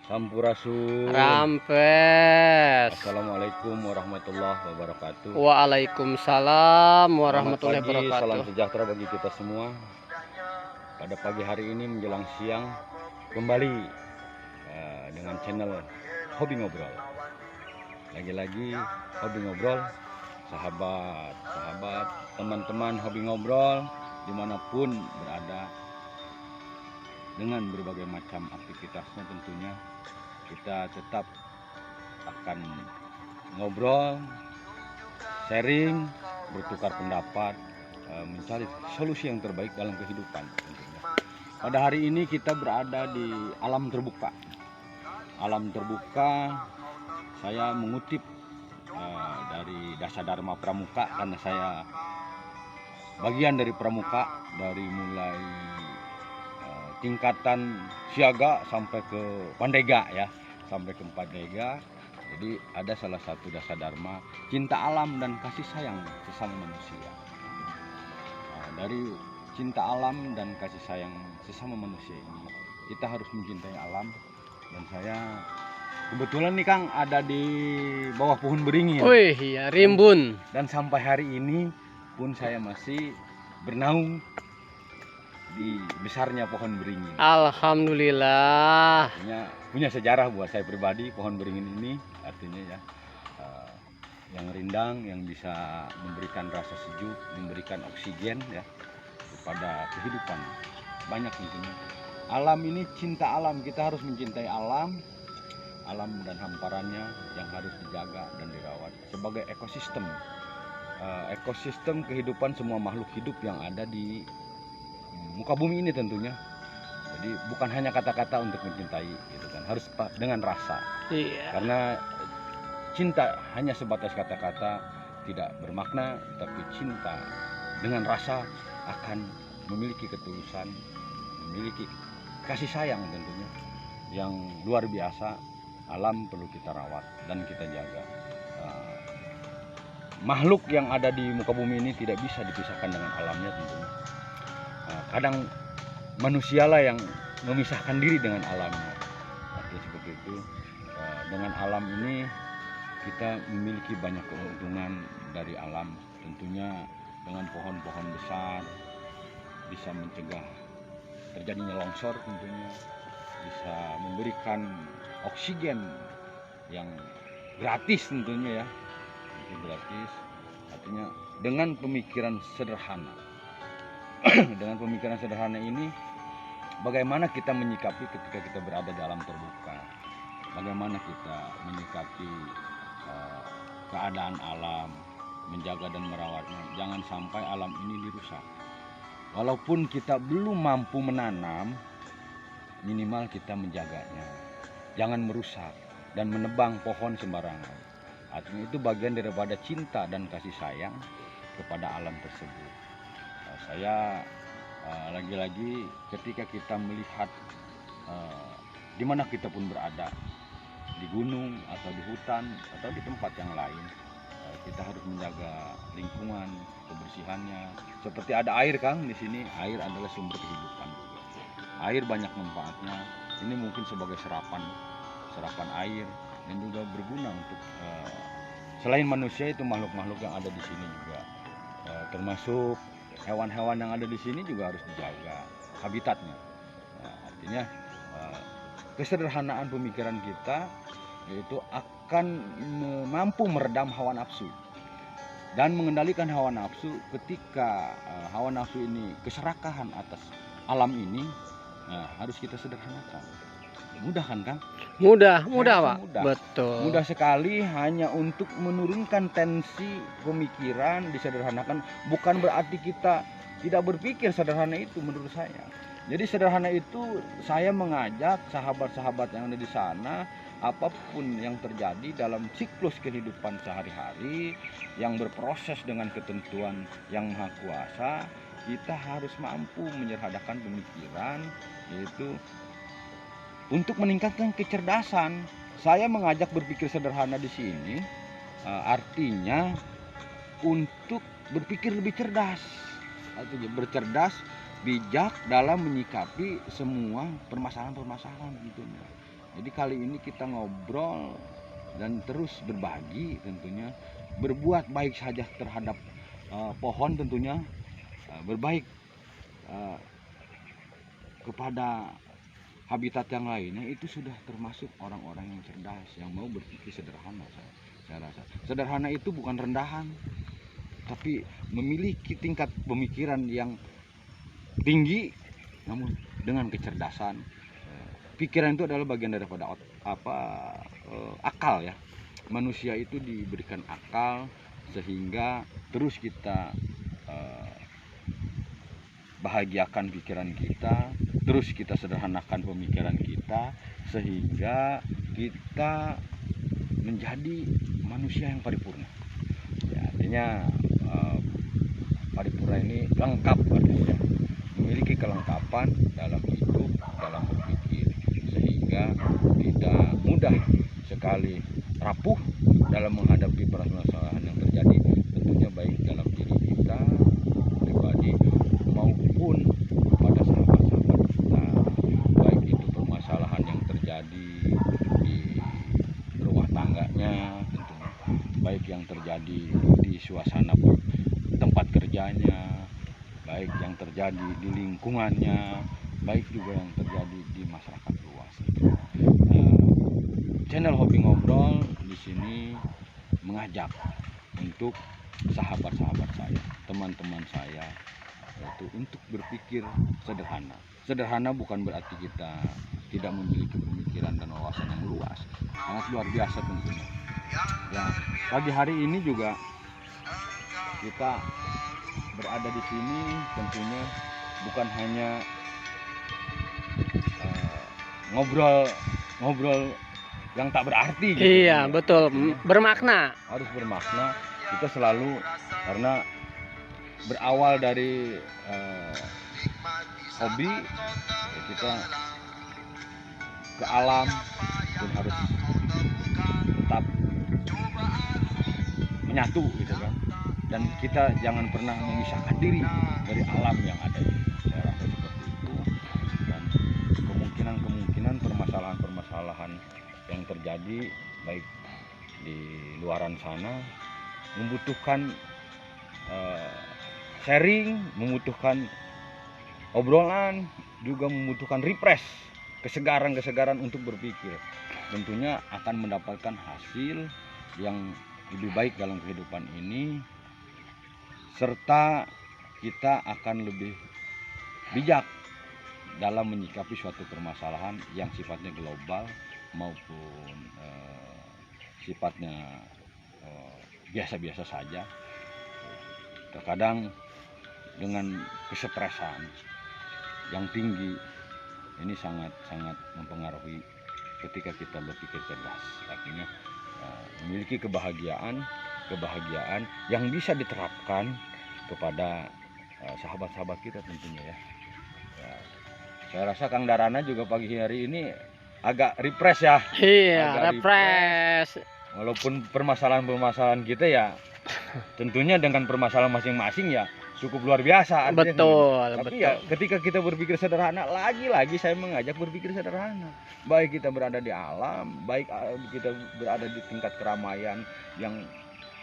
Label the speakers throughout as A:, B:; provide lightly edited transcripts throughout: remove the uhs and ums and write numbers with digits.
A: Sampurasun.
B: Rampes.
A: Assalamualaikum warahmatullahi wabarakatuh.
B: Waalaikumsalam
A: Selamat
B: warahmatullahi
A: pagi, salam
B: wabarakatuh.
A: sejahtera bagi kita semua. Pada pagi hari ini menjelang siang kembali dengan channel Hobi Ngobrol. Lagi-lagi Hobi Ngobrol, sahabat, teman-teman Hobi Ngobrol dimanapun berada, dengan berbagai macam aktivitasnya tentunya kita tetap akan ngobrol, sharing, bertukar pendapat, mencari solusi yang terbaik dalam kehidupan tentunya. Pada hari ini kita berada di alam terbuka. Alam terbuka, saya mengutip dari Dasadharma Pramuka karena saya bagian dari Pramuka, dari mulai tingkatan siaga sampai ke Pandega ya, sampai ke Pandega. Jadi ada salah satu Dasadharma, cinta alam dan kasih sayang sesama manusia. Dari cinta alam dan kasih sayang sesama manusia ini, kita harus mencintai alam. Dan saya kebetulan nih Kang ada di bawah pohon beringin.
B: Wih, ya rimbun.
A: Dan sampai hari ini pun saya masih bernaung di besarnya pohon beringin.
B: Alhamdulillah.
A: Artinya punya sejarah buat saya pribadi pohon beringin ini, artinya ya yang rindang, yang bisa memberikan rasa sejuk, memberikan oksigen ya kepada kehidupan banyak tentunya. Alam ini cinta alam, kita harus mencintai alam dan hamparannya yang harus dijaga dan dirawat sebagai ekosistem. Ekosistem kehidupan semua makhluk hidup yang ada di muka bumi ini tentunya. Jadi bukan hanya kata-kata untuk mencintai gitu kan, harus dengan rasa.
B: Iya.
A: Karena cinta hanya sebatas kata-kata tidak bermakna, tapi cinta dengan rasa akan memiliki ketulusan, memiliki kasih sayang tentunya yang luar biasa. Alam perlu kita rawat dan kita jaga. Makhluk yang ada di muka bumi ini tidak bisa dipisahkan dengan alamnya tentunya. Kadang manusialah yang memisahkan diri dengan alamnya. Artinya seperti itu. Dengan alam ini kita memiliki banyak keuntungan dari alam. Tentunya dengan pohon-pohon besar bisa mencegah terjadinya longsor, tentunya bisa memberikan oksigen yang gratis tentunya ya, itu gratis. Artinya dengan pemikiran sederhana dengan pemikiran sederhana ini, bagaimana kita menyikapi ketika kita berada di alam terbuka, bagaimana kita menyikapi keadaan alam, menjaga dan merawatnya. Jangan sampai alam ini dirusak. Walaupun kita belum mampu menanam, minimal kita menjaganya. Jangan merusak dan menebang pohon sembarangan. Artinya itu bagian daripada cinta dan kasih sayang kepada alam tersebut. Saya lagi-lagi ketika kita melihat di mana kita pun berada, di gunung atau di hutan atau di tempat yang lain, kita harus menjaga lingkungan, kebersihannya. Seperti ada air Kang di sini, air adalah sumber kehidupan. Air banyak manfaatnya. Ini mungkin sebagai serapan air dan juga berguna untuk selain manusia, itu makhluk-makhluk yang ada di sini juga, termasuk hewan-hewan yang ada di sini juga harus dijaga habitatnya. Artinya kesederhanaan pemikiran kita yaitu akan mampu meredam hawa nafsu dan mengendalikan hawa nafsu. Ketika hawa nafsu ini keserakahan atas alam ini, harus kita sederhanakan. Mudah kan Kang?
B: Mudah Pak.
A: Mudah.
B: Betul.
A: Mudah sekali, hanya untuk menurunkan tensi pemikiran, disederhanakan. Bukan berarti kita tidak berpikir sederhana itu menurut saya. Jadi sederhana itu saya mengajak sahabat-sahabat yang ada di sana, apapun yang terjadi dalam siklus kehidupan sehari-hari yang berproses dengan ketentuan yang maha kuasa, kita harus mampu menyederhanakan pemikiran, yaitu untuk meningkatkan kecerdasan. Saya mengajak berpikir sederhana di sini, artinya untuk berpikir lebih cerdas, artinya bercerdas, bijak dalam menyikapi semua permasalahan tentunya. Jadi kali ini kita ngobrol dan terus berbagi tentunya, berbuat baik saja terhadap pohon tentunya, berbaik kepada habitat yang lainnya, itu sudah termasuk orang-orang yang cerdas, yang mau berpikir sederhana. Saya rasa sederhana itu bukan rendahan, tapi memiliki tingkat pemikiran yang tinggi, namun dengan kecerdasan. Pikiran itu adalah bagian daripada akal ya. Manusia itu diberikan akal sehingga terus kita bahagiakan pikiran kita, terus kita sederhanakan pemikiran kita, sehingga kita menjadi manusia yang paripurna. Ya, artinya paripurna ini lengkap, artinya memiliki kelengkapan dalam hidup, dalam berpikir, sehingga tidak mudah sekali rapuh dalam menghadapi permasalahan yang terjadi, tentunya baik dalam diri kita pribadi maupun pada sahabat-sahabat kita, baik itu permasalahan yang terjadi di rumah tangganya tentunya, baik yang terjadi di suasana tempat kerjanya, baik yang terjadi di lingkungannya, baik juga yang terjadi di masyarakat luas. Channel Hobi Ngobrol di sini mengajak untuk sahabat-sahabat saya, teman-teman saya, yaitu untuk berpikir sederhana. Sederhana bukan berarti kita tidak memiliki pemikiran dan wawasan yang luas, sangat luar biasa tentunya. Ya, pagi hari ini juga kita berada di sini tentunya bukan hanya ngobrol yang tak berarti gitu.
B: Iya,
A: Ya.
B: betul. Bermakna.
A: Harus bermakna. Kita selalu, karena berawal dari hobi, ya kita ke alam dan harus tetap menyatu gitu kan. Dan kita jangan pernah memisahkan diri dari alam yang ada ini. Saya rasa seperti itu. Dan kemungkinan permasalahan yang terjadi baik di luaran sana membutuhkan sharing, membutuhkan obrolan, juga membutuhkan refresh, kesegaran untuk berpikir. Tentunya akan mendapatkan hasil yang lebih baik dalam kehidupan ini, serta kita akan lebih bijak dalam menyikapi suatu permasalahan yang sifatnya global maupun sifatnya biasa-biasa saja. Terkadang dengan kesetresan yang tinggi ini sangat mempengaruhi ketika kita berpikir cerdas. Artinya memiliki kebahagiaan yang bisa diterapkan kepada sahabat-sahabat kita tentunya ya. Saya rasa Kang Darana juga pagi hari ini agak refresh ya.
B: Iya, refresh.
A: Walaupun permasalahan kita ya tentunya dengan permasalahan masing-masing ya cukup luar biasa.
B: Betul,
A: Tapi
B: betul.
A: ya ketika kita berpikir sederhana, lagi-lagi saya mengajak berpikir sederhana. Baik kita berada di alam, baik kita berada di tingkat keramaian yang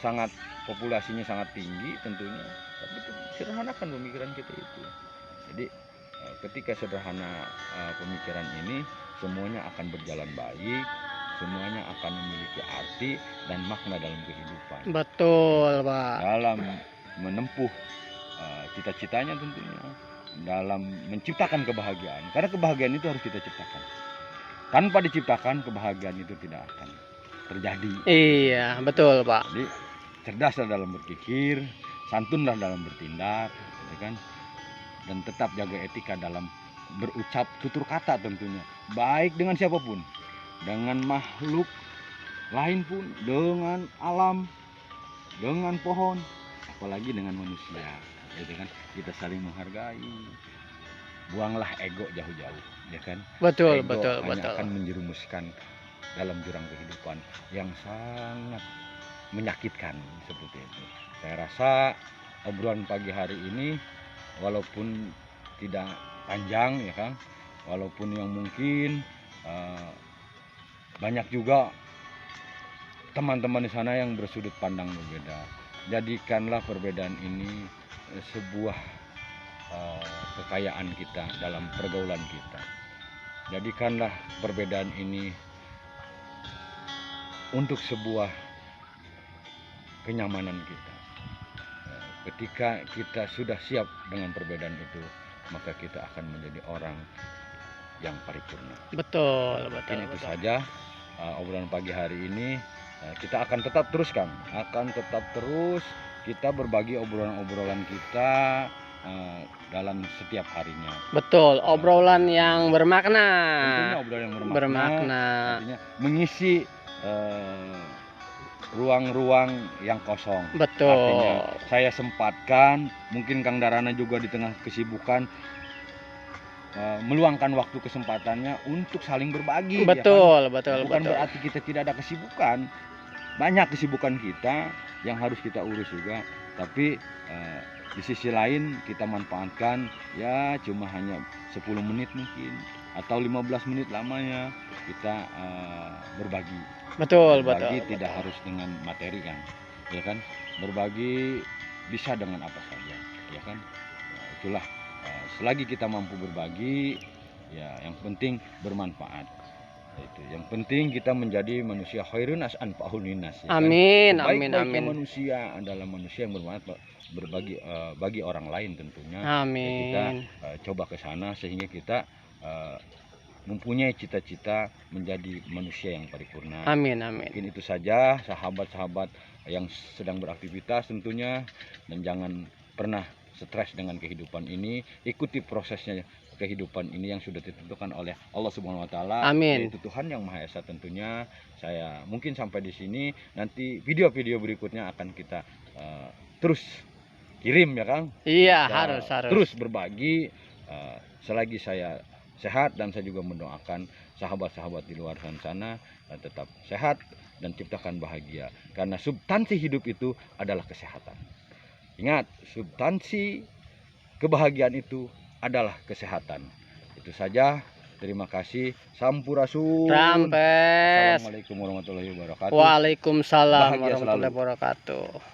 A: sangat populasinya sangat tinggi tentunya. Tapi sederhanakan pemikiran kita itu. Jadi ketika sederhana pemikiran ini, semuanya akan berjalan baik, semuanya akan memiliki arti dan makna dalam kehidupan.
B: Betul, Pak.
A: Dalam menempuh cita-citanya tentunya, dalam menciptakan kebahagiaan. Karena kebahagiaan itu harus kita ciptakan. Tanpa diciptakan, kebahagiaan itu tidak akan terjadi.
B: Iya, betul, Pak.
A: Jadi cerdaslah dalam berpikir, santunlah dalam bertindak, gitu kan? Dan tetap jaga etika dalam berucap tutur kata tentunya, baik dengan siapapun, dengan makhluk lain pun, dengan alam, dengan pohon, apalagi dengan manusia, gitu kan? Kita saling menghargai, buanglah ego jauh-jauh, ya kan?
B: Betul,
A: Ego
B: betul,
A: hanya
B: betul.
A: akan menjerumuskan dalam jurang kehidupan yang sangat menyakitkan seperti itu. Saya rasa obrolan pagi hari ini walaupun tidak panjang ya kan, walaupun yang mungkin banyak juga teman-teman di sana yang bersudut pandang berbeda. Jadikanlah perbedaan ini sebuah kekayaan kita dalam pergaulan kita. Jadikanlah perbedaan ini untuk sebuah kenyamanan kita. Ketika kita sudah siap dengan perbedaan itu, maka kita akan menjadi orang yang paripurna.
B: Betul, betul.
A: Mungkin itu
B: betul.
A: saja obrolan pagi hari ini. Kita akan tetap terus kita berbagi obrolan-obrolan kita dalam setiap harinya.
B: Betul, obrolan yang bermakna.
A: Tentunya obrolan yang
B: Bermakna.
A: artinya mengisi ruang-ruang yang kosong.
B: Betul.
A: Artinya saya sempatkan, mungkin Kang Darana juga di tengah kesibukan meluangkan waktu kesempatannya untuk saling berbagi.
B: Betul,
A: ya kan?
B: betul,
A: Bukan
B: betul.
A: berarti kita tidak ada kesibukan. Banyak kesibukan kita yang harus kita urus juga, tapi di sisi lain kita manfaatkan ya cuma hanya 10 menit mungkin atau 15 menit lamanya kita berbagi.
B: Betul,
A: Berbagi
B: betul.
A: tidak harus dengan materi kan, ya kan? Berbagi bisa dengan apa saja, ya kan? Nah, itulah selagi kita mampu berbagi, ya yang penting bermanfaat. Itu yang penting kita menjadi manusia khairun nas anfa'ul linnas, ya kan?
B: Amin, amin,
A: Sebaik-baiknya
B: amin.
A: manusia adalah manusia yang bermanfaat berbagi bagi orang lain tentunya.
B: Amin.
A: Ya, kita coba ke sana sehingga kita mempunyai cita-cita menjadi manusia yang paripurna.
B: Amin, amin.
A: Mungkin itu saja sahabat-sahabat yang sedang beraktivitas tentunya, dan jangan pernah stres dengan kehidupan ini. Ikuti prosesnya kehidupan ini yang sudah ditentukan oleh Allah Subhanahu wa taala,
B: Amin.
A: yaitu Tuhan yang Maha Esa tentunya. Saya mungkin sampai di sini, nanti video-video berikutnya akan kita terus kirim ya Kang.
B: Iya,
A: Kita
B: harus.
A: terus berbagi selagi saya sehat, dan saya juga mendoakan sahabat-sahabat di luar sana tetap sehat dan ciptakan bahagia, karena substansi hidup itu adalah kesehatan. Ingat, substansi kebahagiaan itu adalah kesehatan. Itu saja. Terima kasih. Sampurasun.
B: Rampes.
A: Assalamualaikum warahmatullahi wabarakatuh.
B: Waalaikumsalam
A: Bahagia
B: warahmatullahi
A: selalu.
B: wabarakatuh.